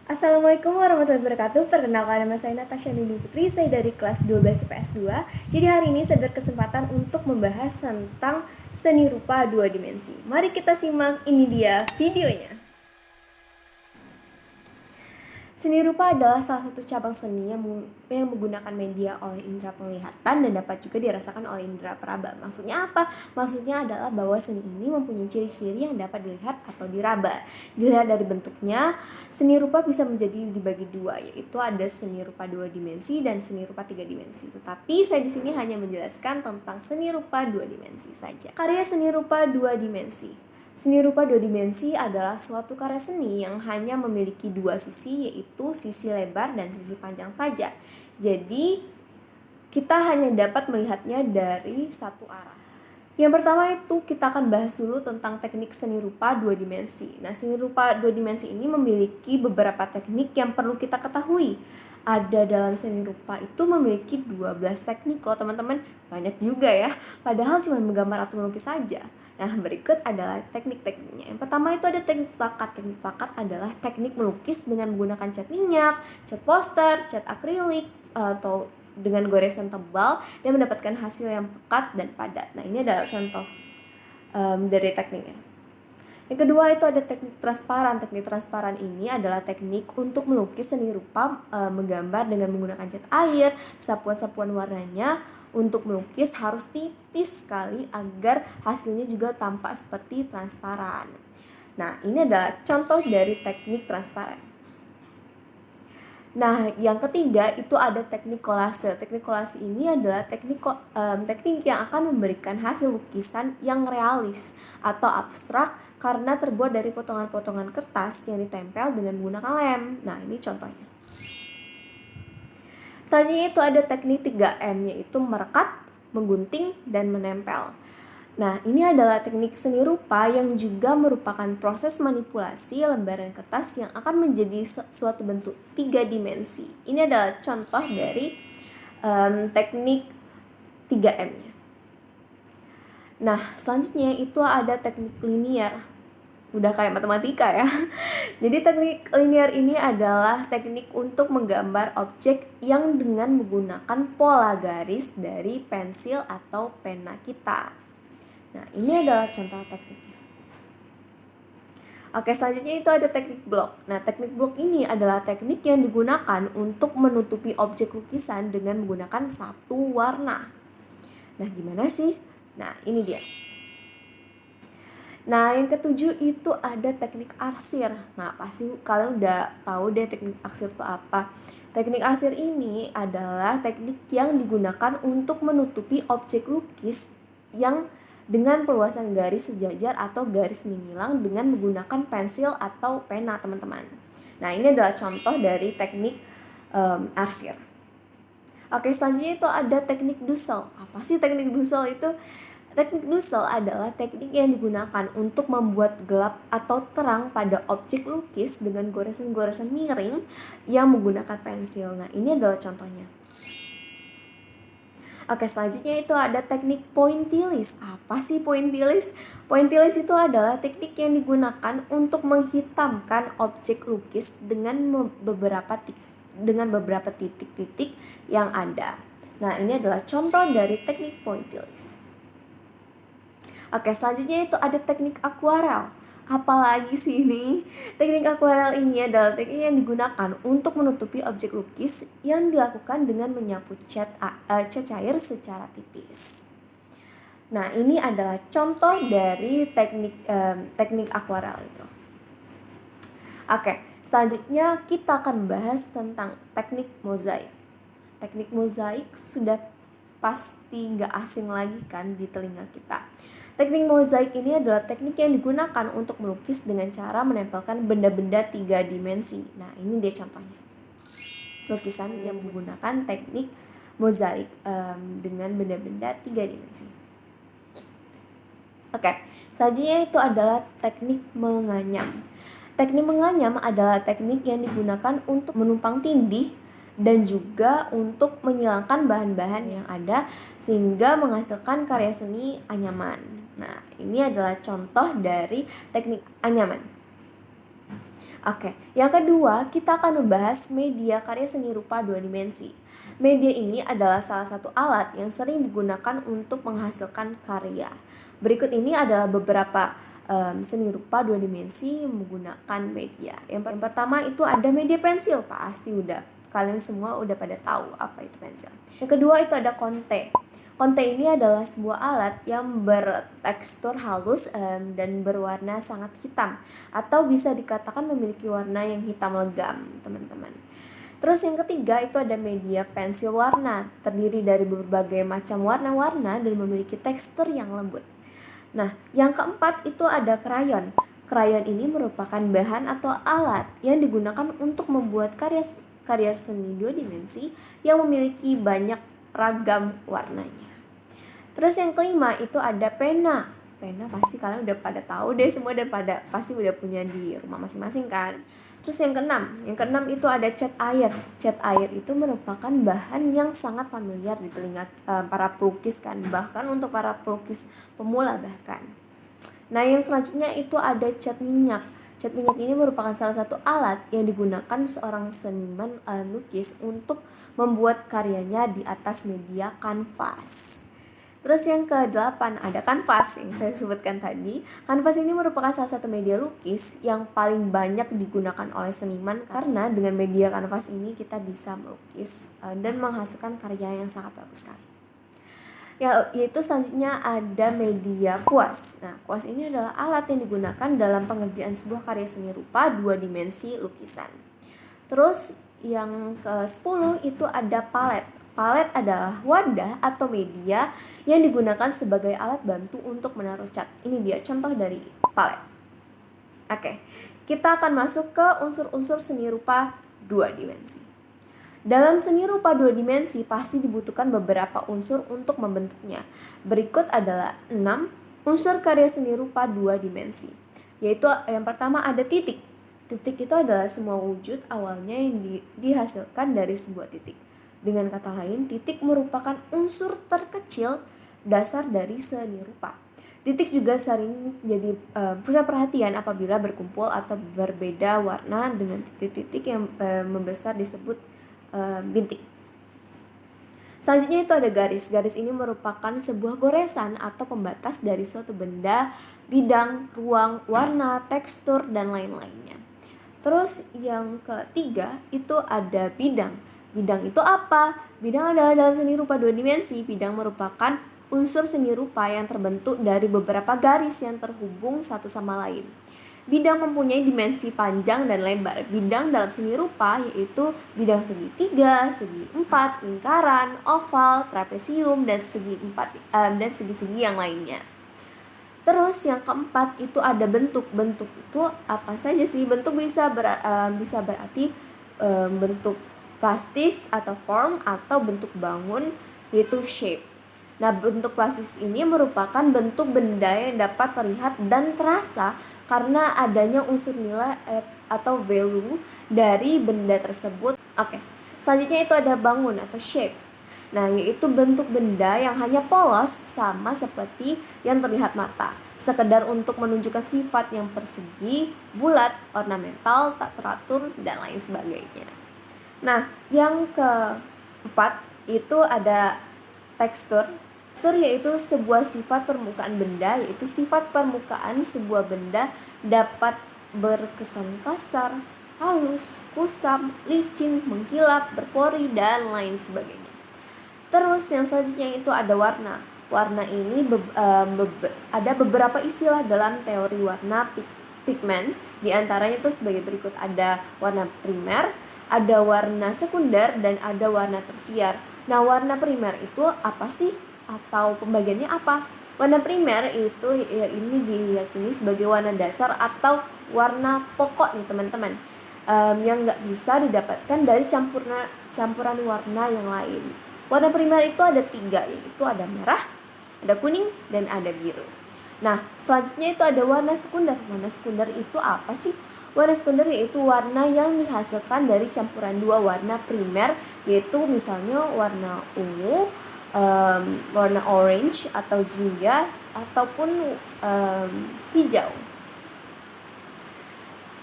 Assalamualaikum warahmatullahi wabarakatuh. Perkenalkan, nama saya Natasha Nini Putri. Saya dari kelas 12 IPS 2. Jadi hari ini saya berkesempatan untuk membahas tentang seni rupa dua dimensi. Mari kita simak, ini dia videonya. Seni rupa adalah salah satu cabang seni yang menggunakan media oleh indera penglihatan dan dapat juga dirasakan oleh indera peraba. Maksudnya apa? Maksudnya adalah bahwa seni ini mempunyai ciri-ciri yang dapat dilihat atau diraba. Dilihat dari bentuknya, seni rupa bisa menjadi dibagi dua, yaitu ada seni rupa dua dimensi dan seni rupa tiga dimensi. Tetapi saya di sini hanya menjelaskan tentang seni rupa dua dimensi saja. Karya seni rupa dua dimensi. Seni rupa dua dimensi adalah suatu karya seni yang hanya memiliki dua sisi, yaitu sisi lebar dan sisi panjang saja. Jadi, kita hanya dapat melihatnya dari satu arah. Yang pertama itu kita akan bahas dulu tentang teknik seni rupa dua dimensi. Nah, seni rupa dua dimensi ini memiliki beberapa teknik yang perlu kita ketahui. Ada dalam seni rupa itu memiliki 12 teknik loh teman-teman. Banyak juga ya, padahal cuma menggambar atau melukis saja. Nah, berikut adalah teknik-tekniknya. Yang pertama itu ada teknik plakat. Teknik plakat adalah teknik melukis dengan menggunakan cat minyak, cat poster, cat akrilik, atau dengan goresan tebal dan mendapatkan hasil yang pekat dan padat. Nah, ini adalah contoh dari tekniknya. Yang kedua itu ada teknik transparan. Teknik transparan ini adalah teknik untuk melukis seni rupa menggambar dengan menggunakan cat air, sapuan-sapuan warnanya. Untuk melukis harus tipis sekali agar hasilnya juga tampak seperti transparan. Nah, ini adalah contoh dari teknik transparan. Nah, yang ketiga itu ada teknik kolase. Teknik kolase ini adalah teknik yang akan memberikan hasil lukisan yang realis atau abstrak karena terbuat dari potongan-potongan kertas yang ditempel dengan menggunakan lem. Nah, ini contohnya. Selanjutnya itu ada teknik 3M, yaitu merekat, menggunting, dan menempel. Nah, ini adalah teknik seni rupa yang juga merupakan proses manipulasi lembaran kertas yang akan menjadi suatu bentuk 3 dimensi. Ini adalah contoh dari teknik 3M-nya. Nah, selanjutnya itu ada teknik linier. Udah kayak matematika ya. Jadi teknik linier ini adalah teknik untuk menggambar objek yang dengan menggunakan pola garis dari pensil atau pena kita. Nah, ini adalah contoh tekniknya. Oke, selanjutnya itu ada teknik blok. Nah, teknik blok ini adalah teknik yang digunakan untuk menutupi objek lukisan dengan menggunakan satu warna. Nah, gimana sih? Nah, ini dia. Nah, yang ketujuh itu ada teknik arsir. Nah, pasti kalian udah tahu deh teknik arsir itu apa. Teknik arsir ini adalah teknik yang digunakan untuk menutupi objek lukis yang dengan perluasan garis sejajar atau garis menyilang dengan menggunakan pensil atau pena, teman-teman. Nah, ini adalah contoh dari teknik arsir. Oke, selanjutnya itu ada teknik Dussel. Apa sih teknik Dussel itu? Teknik Dussel adalah teknik yang digunakan untuk membuat gelap atau terang pada objek lukis dengan goresan-goresan miring yang menggunakan pensil. Nah, ini adalah contohnya. Oke, selanjutnya itu ada teknik pointillis. Apa sih pointillis? Pointillis itu adalah teknik yang digunakan untuk menghitamkan objek lukis dengan beberapa titik-titik yang ada. Nah, ini adalah contoh dari teknik pointillis. Oke, selanjutnya itu ada teknik akuarel. Apalagi sih ini? Teknik akuarel ini adalah teknik yang digunakan untuk menutupi objek lukis yang dilakukan dengan menyapu cat cair secara tipis. Nah, ini adalah contoh dari teknik akuarel itu. Oke, selanjutnya kita akan bahas tentang teknik mozaik. Teknik mozaik sudah pasti nggak asing lagi kan di telinga kita. Teknik mozaik ini adalah teknik yang digunakan untuk melukis dengan cara menempelkan benda-benda 3 dimensi. Nah, ini dia contohnya. Lukisan yang menggunakan teknik mozaik dengan benda-benda 3 dimensi. Oke, selanjutnya itu adalah teknik menganyam. Teknik menganyam adalah teknik yang digunakan untuk menumpang tindih dan juga untuk menghilangkan bahan-bahan yang ada sehingga menghasilkan karya seni anyaman. Nah, ini adalah contoh dari teknik anyaman. Oke, yang kedua kita akan membahas media karya seni rupa dua dimensi. Media ini adalah salah satu alat yang sering digunakan untuk menghasilkan karya. Berikut ini adalah beberapa seni rupa dua dimensi menggunakan media. Yang pertama itu ada media pensil, pasti kalian semua udah pada tahu apa itu pensil. Yang kedua itu ada konte. Konte ini adalah sebuah alat yang bertekstur halus dan berwarna sangat hitam, atau bisa dikatakan memiliki warna yang hitam legam, teman-teman. Terus yang ketiga itu ada media pensil warna, terdiri dari berbagai macam warna-warna dan memiliki tekstur yang lembut. Nah, yang keempat itu ada krayon. Krayon ini merupakan bahan atau alat yang digunakan untuk membuat karya seni dua dimensi yang memiliki banyak ragam warnanya. Terus yang kelima itu ada pena. Pena pasti kalian udah pada tahu deh, semua pasti udah punya di rumah masing-masing kan. Terus yang keenam itu ada cat air. Cat air itu merupakan bahan yang sangat familiar di telinga para pelukis kan, bahkan untuk para pelukis pemula bahkan. Nah, yang selanjutnya itu ada cat minyak. Cat minyak ini merupakan salah satu alat yang digunakan seorang seniman lukis untuk membuat karyanya di atas media kanvas. Terus yang ke-8 ada kanvas yang saya sebutkan tadi. Kanvas ini merupakan salah satu media lukis yang paling banyak digunakan oleh seniman, karena dengan media kanvas ini kita bisa melukis dan menghasilkan karya yang sangat bagus sekali. Yaitu selanjutnya ada media kuas. Nah, kuas ini adalah alat yang digunakan dalam pengerjaan sebuah karya seni rupa dua dimensi lukisan. Terus yang ke-10 itu ada palet. Palet adalah wadah atau media yang digunakan sebagai alat bantu untuk menaruh cat. Ini dia contoh dari palet. Oke, kita akan masuk ke unsur-unsur seni rupa dua dimensi. Dalam seni rupa dua dimensi pasti dibutuhkan beberapa unsur untuk membentuknya. Berikut adalah 6 unsur karya seni rupa dua dimensi. Yaitu yang pertama ada titik. Titik itu adalah semua wujud awalnya yang dihasilkan dari sebuah titik. Dengan kata lain, titik merupakan unsur terkecil dasar dari seni rupa. Titik juga sering jadi pusat perhatian apabila berkumpul atau berbeda warna dengan titik-titik yang membesar disebut bintik. Selanjutnya itu ada garis. Garis ini merupakan sebuah goresan atau pembatas dari suatu benda, bidang, ruang, warna, tekstur, dan lain-lainnya. Terus yang ketiga itu ada bidang. Bidang itu apa? Bidang adalah dalam seni rupa dua dimensi. Bidang merupakan unsur seni rupa yang terbentuk dari beberapa garis yang terhubung satu sama lain. Bidang mempunyai dimensi panjang dan lebar. Bidang dalam seni rupa yaitu bidang segitiga, segi empat, lingkaran, oval, trapesium, dan segi-segi yang lainnya. Terus yang keempat itu ada bentuk. Bentuk itu apa saja sih? Bentuk bisa berarti bentuk plastis atau form, atau bentuk bangun yaitu shape. Nah, bentuk plastis ini merupakan bentuk benda yang dapat terlihat dan terasa karena adanya unsur nilai atau value dari benda tersebut. Oke. Selanjutnya itu ada bangun atau shape. Nah, yaitu bentuk benda yang hanya polos sama seperti yang terlihat mata, sekedar untuk menunjukkan sifat yang persegi, bulat, ornamental, tak teratur, dan lain sebagainya. Nah, yang keempat itu ada tekstur. Tekstur yaitu sebuah sifat permukaan benda, yaitu sifat permukaan sebuah benda dapat berkesan kasar, halus, kusam, licin, mengkilap, berpori, dan lain sebagainya. Terus yang selanjutnya itu ada warna. Warna ini ada beberapa istilah dalam teori warna pigmen. Di antaranya itu sebagai berikut: ada warna primer, ada warna sekunder, dan ada warna tersier. Nah, warna primer itu apa sih? Atau pembagiannya apa? Warna primer itu ini diyakini sebagai warna dasar atau warna pokok nih teman-teman, yang nggak bisa didapatkan dari campuran warna yang lain. Warna primer itu ada 3, yaitu ada merah, ada kuning, dan ada biru. Nah, selanjutnya itu ada warna sekunder. Warna sekunder itu apa sih? Warna sekunder yaitu warna yang dihasilkan dari campuran dua warna primer, yaitu misalnya warna ungu, warna orange atau jingga, ataupun hijau.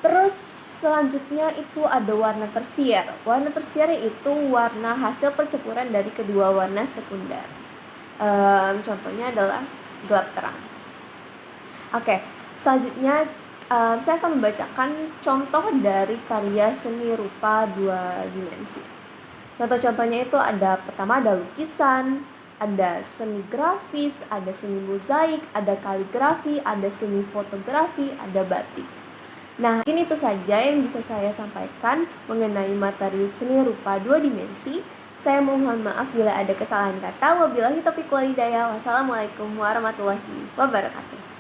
Terus Selanjutnya itu ada warna tersier. Warna tersier itu warna hasil percampuran dari kedua warna sekunder. Contohnya adalah gelap terang. Oke, selanjutnya saya akan membacakan contoh dari karya seni rupa 2 dimensi. Contoh-contohnya itu pertama ada lukisan, ada seni grafis, ada seni mozaik, ada kaligrafi, ada seni fotografi, ada batik. Nah, ini itu saja yang bisa saya sampaikan mengenai materi seni rupa 2 dimensi. Saya mohon maaf bila ada kesalahan kata. Wabillahi taufiq wal hidayah. Wassalamualaikum warahmatullahi wabarakatuh.